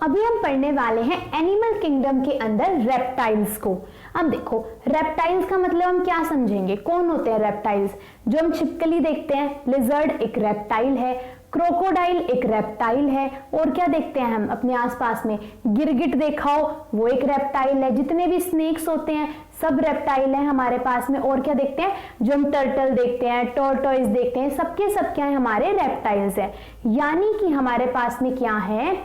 अभी हम पढ़ने वाले हैं एनिमल किंगडम के अंदर रेप्टाइल्स को। अब देखो रेप्टाइल्स का मतलब हम क्या समझेंगे, कौन होते हैं रेप्टाइल्स? जो हम छिपकली देखते हैं, लिजर्ड एक रेप्टाइल है, क्रोकोडाइल एक रेप्टाइल है, और क्या देखते हैं हम अपने आसपास में, गिरगिट देखा हो वो एक रेप्टाइल है, जितने भी स्नेक्स होते हैं सब रेप्टाइल है हमारे पास में। और क्या देखते हैं, जो हम टर्टल देखते हैं, टॉर्टोइज देखते हैं, सबके सब क्या है, हमारे रेप्टाइल्स है। यानी कि हमारे पास में क्या है,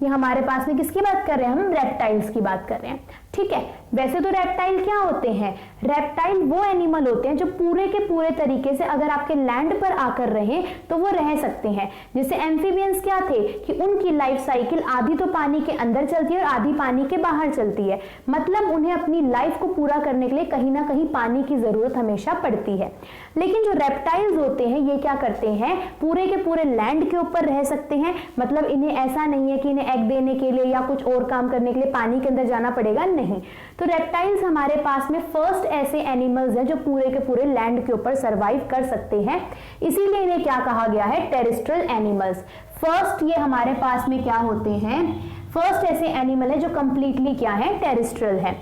ये हमारे पास में किसकी बात कर रहे हैं, हम रेप्टाइल्स की बात कर रहे हैं। ठीक है, वैसे तो रेप्टाइल क्या होते हैं, रेप्टाइल वो एनिमल होते हैं जो पूरे के पूरे तरीके से अगर आपके लैंड पर आकर रहे तो वो रह सकते हैं। जैसे एम्फीबियंस क्या थे कि उनकी लाइफ साइकिल आधी तो पानी के अंदर चलती है और आधी पानी के बाहर चलती है, मतलब उन्हें अपनी लाइफ को पूरा करने के लिए कहीं ना कहीं पानी की जरूरत हमेशा पड़ती है। लेकिन जो रेप्टाइल्स होते हैं ये क्या करते हैं, पूरे के पूरे लैंड के ऊपर रह सकते हैं, मतलब इन्हें ऐसा नहीं है कि इन्हें एग देने के लिए या कुछ और काम करने के लिए पानी के अंदर जाना पड़ेगा, नहीं। तो रेप्टाइल्स हमारे पास में फर्स्ट ऐसे एनिमल्स हैं जो पूरे के पूरे लैंड के ऊपर सरवाइव कर सकते हैं, इसीलिए इन्हें क्या कहा गया है, टेरेस्ट्रियल एनिमल्स। फर्स्ट ये हमारे पास में क्या होते हैं, फर्स्ट ऐसे एनिमल है जो कंप्लीटली क्या है, टेरेस्ट्रियल है।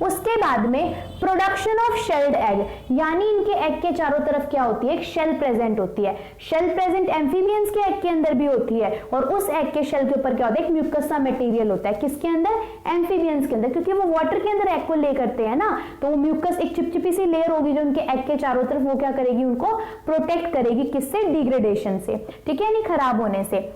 उसके बाद में प्रोडक्शन ऑफ शेल्ड एग, यानी इनके एग के चारों तरफ क्या होती है, एक शेल प्रेजेंट होती है। शेल प्रेजेंट एम्फीबियंस के एग के अंदर भी होती है, और उस एग के शेल के ऊपर क्या होता है, एक म्यूकस सा मटेरियल होता है। किसके अंदर, एम्फीबियंस के अंदर, क्योंकि वो वाटर के अंदर एग को ले करते हैं ना, तो वो म्यूकस एक चिपचिपी सी लेयर होगी जो उनके एग के चारों तरफ वो क्या करेगी, उनको प्रोटेक्ट करेगी, किससे, डिग्रेडेशन से, ठीक है, यानी खराब होने से।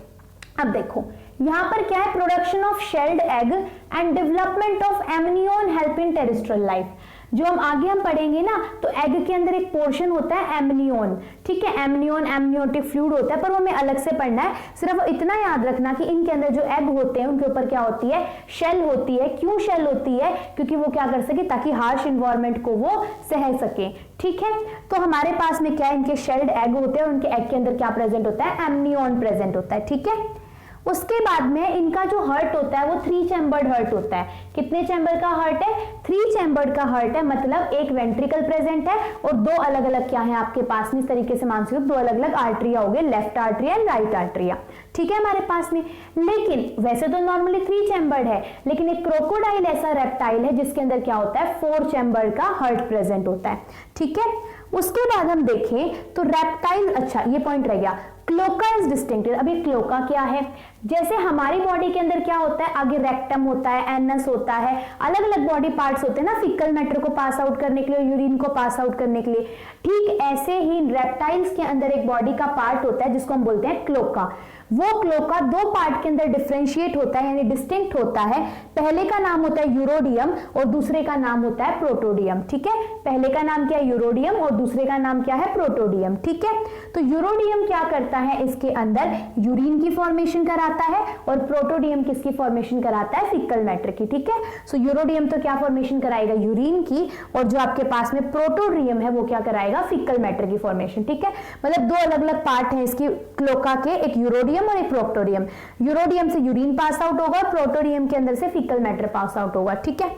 अब देखो यहां पर क्या है, production of shelled egg and development of amnion help in terrestrial life. जो हम आगे हम पढ़ेंगे ना, तो एग के अंदर एक पोर्शन होता है एमनियोन, ठीक है, एमनियोन एमनियोटिक फ्लूइड होता है, पर वो हमें अलग से पढ़ना है। सिर्फ इतना याद रखना कि इनके अंदर जो एग होते हैं उनके ऊपर क्या होती है, शेल होती है। क्यों शेल होती है, क्योंकि वो क्या कर सके, ताकि हार्श इन्वायरमेंट को वो सह सके, ठीक है। तो हमारे पास में क्या है, इनके शेल्ड एग होते हैं और उनके एग के अंदर क्या प्रेजेंट होता है, एमनियोन प्रेजेंट होता है, ठीक है। उसके बाद में इनका जो हार्ट होता है वो 3 चैम्बर्ड हार्ट होता है। कितने चैम्बर का हार्ट है, 3 चैम्बर्ड का हार्ट है, मतलब एक वेंट्रिकल प्रेजेंट है और 2 अलग अलग क्या है आपके पास में, इस तरीके से मान सकते हो 2 अलग अलग आर्टरिया हो गए, लेफ्ट आर्टरिया एंड राइट आर्टरिया, ठीक है हमारे पास में। लेकिन वैसे तो नॉर्मली 3 चैम्बर्ड है, लेकिन एक क्रोकोडाइल ऐसा रेप्टाइल है जिसके अंदर क्या होता है, 4 चैम्बर्ड का हार्ट प्रेजेंट होता है, ठीक है। उसके बाद हम देखें तो रेप्टाइल, अच्छा ये पॉइंट रह गया, क्लोका इज डिस्टिंक्टेड। अभी क्लोका क्या है, जैसे हमारी बॉडी के अंदर क्या होता है, आगे रेक्टम होता है, एनस होता है, अलग अलग बॉडी पार्ट्स होते हैं ना, फीकल मैटर को पास आउट करने के लिए, यूरिन को पास आउट करने के लिए, ठीक ऐसे ही रेप्टाइल्स के अंदर एक बॉडी का पार्ट होता है जिसको हम बोलते हैं क्लोका। वो क्लोका 2 पार्ट के अंदर डिफरेंशिएट होता है, यानी डिस्टिंक्ट होता है। पहले का नाम होता है यूरोडियम और दूसरे का नाम होता है प्रोटोडियम, ठीक है। पहले का नाम क्या है, यूरोडियम, और दूसरे का नाम क्या है, प्रोटोडियम, ठीक है। तो यूरोडियम क्या करता है, इसके अंदर यूरिन की फॉर्मेशन कराता है, और प्रोटोडियम किसकी फॉर्मेशन कराता है, फीकल मैटर की, ठीक है। सो यूरोडियम तो क्या फॉर्मेशन कराएगा, यूरिन की, और जो आपके पास में प्रोटोडियम है वो क्या कराएगा, फीकल मैटर की फॉर्मेशन, ठीक है। मतलब 2 अलग अलग पार्ट है इसकी क्लोका के, एक यूरोडियम और एक प्रोटोडियम। यूरोडियम से यूरिन पास आउट होगा, प्रोटोडियम के अंदर से फीकल मैटर पास आउट होगा, ठीक है।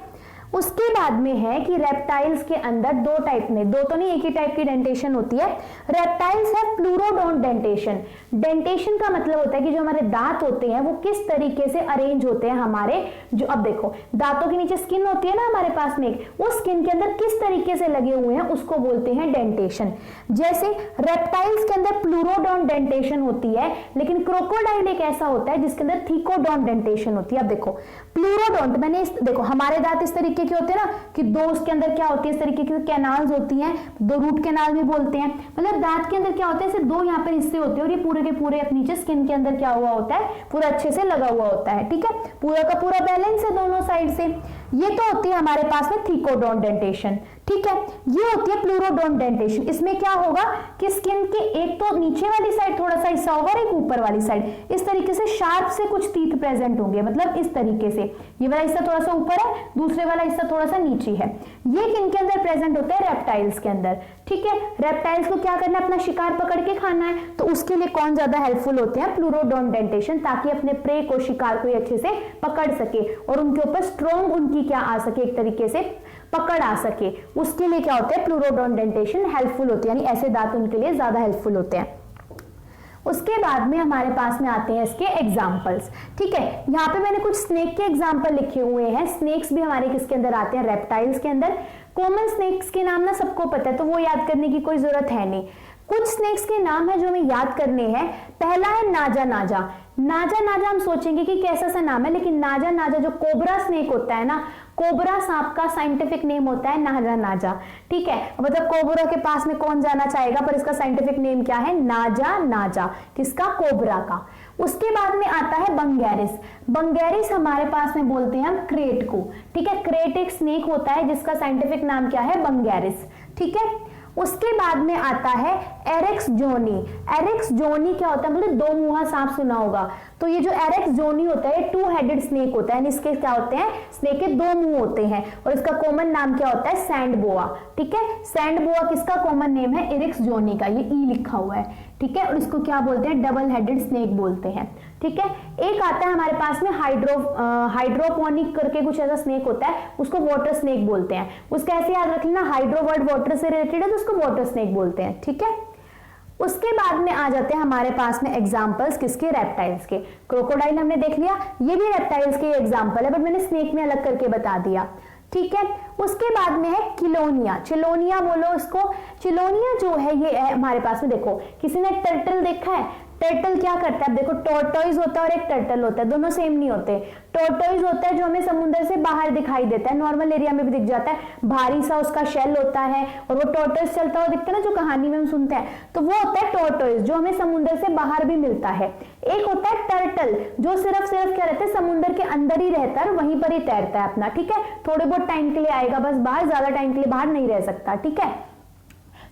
उसके बाद में है कि रेप्टाइल्स के अंदर 2 टाइप में, 2 तो नहीं एक ही टाइप की डेंटेशन होती है। रेप्टाइल्स है प्लूरोडोंट डेंटेशन। डेंटेशन का मतलब होता है कि जो हमारे दांत होते हैं वो किस तरीके से अरेंज होते हैं हमारे, जो अब देखो दांतों के नीचे स्किन होती है ना हमारे पास में, उस स्किन के अंदर किस तरीके से लगे हुए हैं उसको बोलते हैं डेंटेशन। जैसे रेप्टाइल्स के अंदर प्लूरोडोंट डेंटेशन होती है, लेकिन क्रोकोडाइल एक ऐसा होता है जिसके अंदर थीकोडोंट डेंटेशन होती है। अब देखो प्लूरोडोंट, मैंने देखो हमारे दांत इस तरीके के होते हैं ना, कि 2 उसके अंदर क्या होती है, इस तरीके की कैनाल्स होती हैं, 2 रूट कैनाल भी बोलते हैं। मतलब दांत के अंदर क्या होता है, 2 यहाँ पर हिस्से होते हैं और ये पूरे के पूरे नीचे स्किन के अंदर क्या हुआ होता है, पूरा अच्छे से लगा हुआ होता है, ठीक है, पूरा का पूरा बैलेंस है दोनों साइड से। ये तो होती है हमारे पास में थीकोडोंट डेंटेशन, ठीक है। ये होती है प्लूरोडोंट डेंटेशन। इसमें क्या होगा कि स्किन के एक तो नीचे वाली साइड थोड़ा सा हिस्सा होगा और एक ऊपर वाली साइड इस तरीके से शार्प से कुछ टीथ प्रेजेंट होंगे, मतलब इस तरीके से ये वाला हिस्सा थोड़ा सा ऊपर है, दूसरे वाला हिस्सा थोड़ा सा नीचे है। ये किनके अंदर प्रेजेंट होता है, रेप्टाइल्स के अंदर, ठीक है। रेप्टाइल्स को क्या करना है, अपना शिकार पकड़ के खाना है, तो उसके लिए कौन ज्यादा हेल्पफुल होते हैं, प्लूरोडोंट डेंटेशन, ताकि अपने प्रे को, शिकार को अच्छे से पकड़ सके और उनके ऊपर स्ट्रॉन्ग उनकी क्या आ सके, एक तरीके से पकड़ आ सके। उसके लिए क्या होता है, प्लूरोडोंट डेंटेशन हेल्पफुल होती है, यानी ऐसे दांत उनके लिए ज्यादा हेल्पफुल होते हैं। उसके बाद में हमारे पास में आते हैं इसके एग्जाम्पल्स। ठीक है, यहाँ पे मैंने कुछ स्नेक के एग्जाम्पल लिखे हुए हैं। स्नेक्स भी हमारे किसके अंदर आते हैं, रेप्टाइल्स के अंदर। कॉमन स्नेक्स के नाम ना सबको पता है, तो वो याद करने की कोई जरूरत है नहीं। कुछ स्नेक्स के नाम है जो हमें याद करने हैं। पहला है नाजा नाजा। नाजा नाजा हम सोचेंगे कि कैसा सा नाम है, लेकिन नाजा नाजा जो कोबरा स्नेक होता है ना, कोबरा सांप का साइंटिफिक नेम होता है नाजा नाजा। ठीक है, मतलब कोबरा के पास में कौन जाना चाहेगा, पर इसका साइंटिफिक नेम क्या है, नाजा नाजा। किसका, कोबरा का। उसके बाद में आता है बंगैरिस। बंगैरिस हमारे पास में बोलते हैं हम क्रेट को। ठीक है, क्रेट एक स्नेक होता है जिसका साइंटिफिक नाम क्या है, बंगैरिस। ठीक है, उसके बाद में आता है एरेक्स जोनी। एरेक्स जोनी क्या होता है, मतलब दो मुंहा सांप सुना होगा, तो ये जो एरेक्स जोनी होता है टू हेडेड स्नेक होता है। इसके क्या होते हैं, स्नेक के दो मुंह होते हैं, और इसका कॉमन नाम क्या होता है, सैंड बोआ। ठीक है, सैंड बोआ किसका कॉमन नेम है, एरेक्स जोनी का, ये ई लिखा हुआ है। ठीक है, और इसको क्या बोलते हैं, डबल हेडेड स्नेक बोलते हैं। ठीक है, एक आता है हमारे पास में हाइड्रोपोनिक करके कुछ ऐसा स्नेक होता है, उसको वाटर स्नेक बोलते हैं। उसका ऐसे याद रख लेना, हाइड्रो वर्ड वाटर से रिलेटेड है तो उसको वाटर स्नेक बोलते हैं। ठीक है, उसके बाद में आ जाते हैं हमारे पास में एग्जाम्पल्स किसके, रेप्टाइल्स के। क्रोकोडाइल हमने देख लिया, ये भी रेप्टाइल्स के एग्जाम्पल है, बट मैंने स्नेक में अलग करके बता दिया। ठीक है, उसके बाद में है किलोनिया। चिलोनिया बोलो इसको। चिलोनिया जो है ये है हमारे पास में, देखो किसी ने टर्टल देखा है, टर्टल क्या करता है, देखो टॉर्टोइज होता है और एक टर्टल होता है, दोनों सेम नहीं होते। टॉर्टोइज होता है जो हमें समुद्र से बाहर दिखाई देता है, नॉर्मल एरिया में भी दिख जाता है, भारी सा उसका शेल होता है, और वो टॉर्टोइज चलता हुआ दिखता है ना, जो कहानी में हम सुनते हैं, तो वो होता है टॉर्टोइज जो हमें समुद्र से बाहर भी मिलता है। एक होता है टर्टल जो सिर्फ क्या रहता है, समुद्र के अंदर ही रहता है, वहीं पर ही तैरता है अपना। ठीक है, थोड़े बहुत टाइम के लिए आएगा बस बाहर, ज्यादा टाइम के लिए बाहर नहीं रह सकता। ठीक है,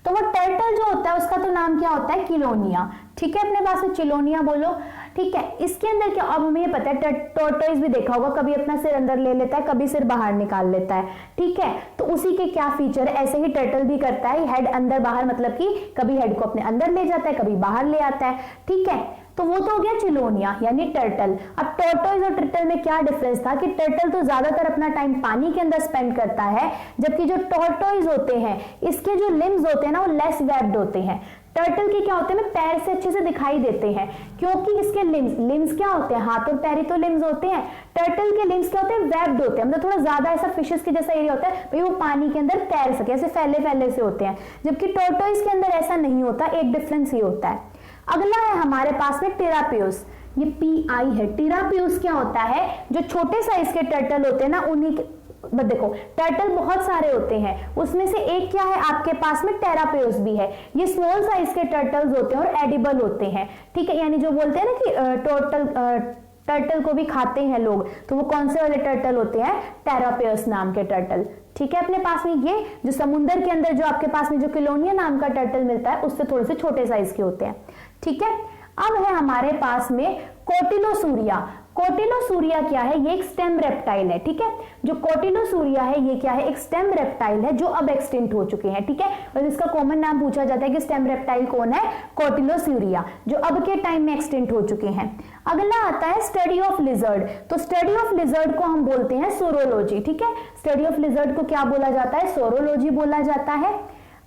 तो वो टर्टल जो होता है उसका तो नाम क्या होता है, किलोनिया। ठीक है, अपने पास में चिलोनिया बोलो। ठीक है, इसके अंदर क्या, अब हमें पता है टॉर्टोइज भी देखा होगा, कभी अपना सिर अंदर ले लेता है, कभी सिर बाहर निकाल लेता है। ठीक है, तो उसी के क्या फीचर है, ऐसे ही टर्टल भी करता है, हेड अंदर बाहर, मतलब कि कभी हेड को अपने अंदर ले जाता है, कभी बाहर ले आता है। ठीक है, तो वो तो हो गया चिलोनिया यानी टर्टल। अब टॉर्टोइज और टर्टल में क्या डिफरेंस था कि टर्टल तो ज्यादातर अपना टाइम पानी के अंदर स्पेंड करता है, जबकि जो टॉर्टोइज होते हैं इसके जो लिम्स होते हैं ना वो लेस वेब्ड होते हैं। टर्टल के क्या होते हैं, पैर से अच्छे से दिखाई देते हैं, क्योंकि इसके लिम्स क्या होते हैं, हाथ और पैर ही तो लिम्स होते हैं। टर्टल के लिम्स क्या होते हैं, वेब्ड होते हैं, मतलब थोड़ा ज्यादा ऐसा फिशेस के जैसा एरिया होता है, भाई वो पानी के अंदर तैर सके, ऐसे फैले से होते हैं, जबकि टॉर्टोइज के अंदर ऐसा नहीं होता। एक डिफरेंस ये होता है। अगला है हमारे पास में टेरापियोस, ये PI है। टेरापियोस क्या होता है, जो छोटे साइज के टर्टल होते हैं ना, उन्हीं के देखो टर्टल बहुत सारे होते हैं, उसमें से एक क्या है आपके पास में, टेरापियोस भी है। ये स्मॉल साइज के टर्टल्स होते हैं और एडिबल होते हैं। ठीक है, यानी जो बोलते हैं ना कि टर्टल को भी खाते हैं लोग, तो वो कौन से वाले टर्टल होते हैं, टेरापियोस नाम के टर्टल। ठीक है, अपने पास में ये जो समुद्र के अंदर जो आपके पास में जो किलोनिया नाम का टर्टल मिलता है, उससे थोड़े से छोटे साइज के होते हैं। ठीक है, अब है हमारे पास में कोटिलोसूरिया। कोटिलोसूरिया क्या है, ये एक स्टेम रेप्टाइल है। ठीक है, जो कोटिलोसूरिया है ये क्या है, एक स्टेम रेप्टाइल है जो अब एक्सटिंक्ट हो चुके हैं। ठीक है, और इसका कॉमन नाम पूछा जाता है कि स्टेम रेप्टाइल कौन है, कोटिलोसूरिया, जो अब के टाइम में एक्सटिंक्ट हो चुके हैं। अगला आता है स्टडी ऑफ लिजर्ड। तो स्टडी ऑफ लिजर्ड को हम बोलते हैं सोरोलॉजी। ठीक है, स्टडी ऑफ लिजर्ड को क्या बोला जाता है, सोरोलॉजी बोला जाता है।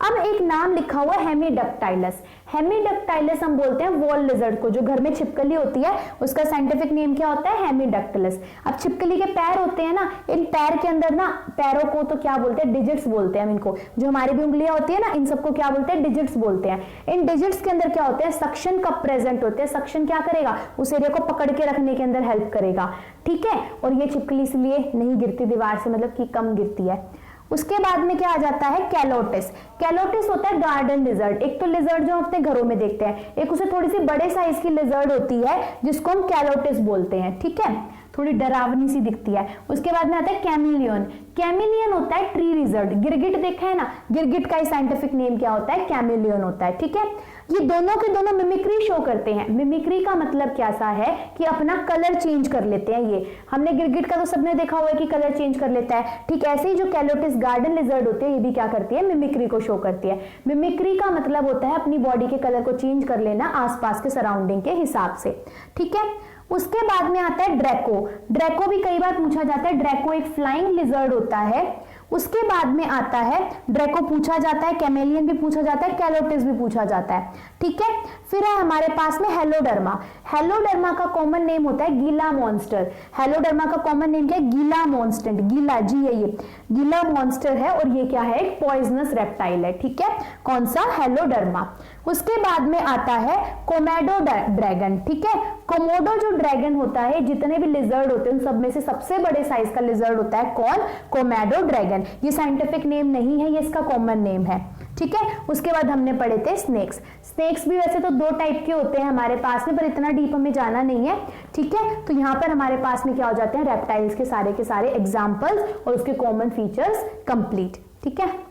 अब एक नाम लिखा हुआ है हेमीडक्टाइलस। हेमीडक्टाइलस हम बोलते हैं वॉल लिजर्ड को, जो घर में छिपकली होती है उसका साइंटिफिक नेम क्या होता है, हेमीडक्टाइलस। अब छिपकली के पैर होते हैं ना, इन पैर के अंदर ना, पैरों को तो क्या बोलते हैं, डिजिट्स बोलते हैं हम इनको। जो हमारी भी उंगलियां होती है ना, इन सबको क्या बोलते हैं, डिजिट्स बोलते हैं। इन डिजिट्स के अंदर क्या होते हैं, सक्शन कप प्रेजेंट होते हैं। सक्शन क्या करेगा, उस एरिया को पकड़ के रखने के अंदर हेल्प करेगा। ठीक है, और ये छिपकली इसलिए नहीं गिरती दीवार से, मतलब कि कम गिरती है। उसके बाद में क्या आ जाता है, कैलोटिस। कैलोटिस होता है गार्डन लिजर्ड। एक तो लिजर्ड जो अपने घरों में देखते हैं, एक उसे थोड़ी सी बड़े साइज की लिजर्ड होती है जिसको हम कैलोटिस बोलते हैं। ठीक है, थोड़ी डरावनी सी दिखती है। उसके बाद में आता है कैमिलियन। कैमिलियन होता है ट्री लिजर्ड। गिरगिट देखा है ना, गिरगिट का साइंटिफिक नेम क्या होता है, कैमिलियन होता है। ठीक है, ये दोनों के दोनों मिमिक्री शो करते हैं। मिमिक्री का मतलब क्या सा है कि अपना कलर चेंज कर लेते हैं। ये हमने गिरगिट का तो सबने देखा हुआ है कि कलर चेंज कर लेता है, ठीक ऐसे ही जो कैलोटिस गार्डन लिजर्ड होते हैं ये भी क्या करती है, मिमिक्री को शो करती है। मिमिक्री का मतलब होता है अपनी बॉडी के कलर को चेंज कर लेना आसपास के सराउंडिंग के हिसाब से। ठीक है, उसके बाद में आता है ड्रैको। ड्रैको भी कई बार पूछा जाता है। ड्रैको एक फ्लाइंग लिजर्ड होता है। उसके बाद में आता है ड्रैको पूछा जाता है, कैमेलियन भी पूछा जाता है, कैलोटिस भी पूछा जाता है, ठीक है। फिर है हमारे पास में हेलोडर्मा। हेलोडर्मा का कॉमन नेम होता है गीला मॉन्स्टर। हेलोडर्मा का कॉमन नेम क्या है? गीला मॉन्स्टर, गीला जी है, ये गीला मॉन्स्टर है और ये क्या है? एक पॉइजनस रेप्टाइल है, ठीक है। कौन सा? हेलोडर्मा। उसके बाद में आता है कोमोडो ड्रैगन, ठीक है। कोमोडो जो ड्रैगन होता है, जितने भी लिजर्ड होते हैं उन सब में से सबसे बड़े साइज का लिजर्ड होता है कौन? Komodo dragon. ये साइंटिफिक नेम नहीं है, ये इसका कॉमन नेम है, ठीक है। उसके बाद हमने पढ़े थे स्नेक्स। स्नेक्स भी वैसे तो दो टाइप के होते हैं हमारे पास में, पर इतना डीप हमें जाना नहीं है, ठीक है। तो यहाँ पर हमारे पास में क्या हो जाते हैं? रेप्टाइल्स के सारे एग्जाम्पल्स और उसके कॉमन फीचर्स कंप्लीट, ठीक है।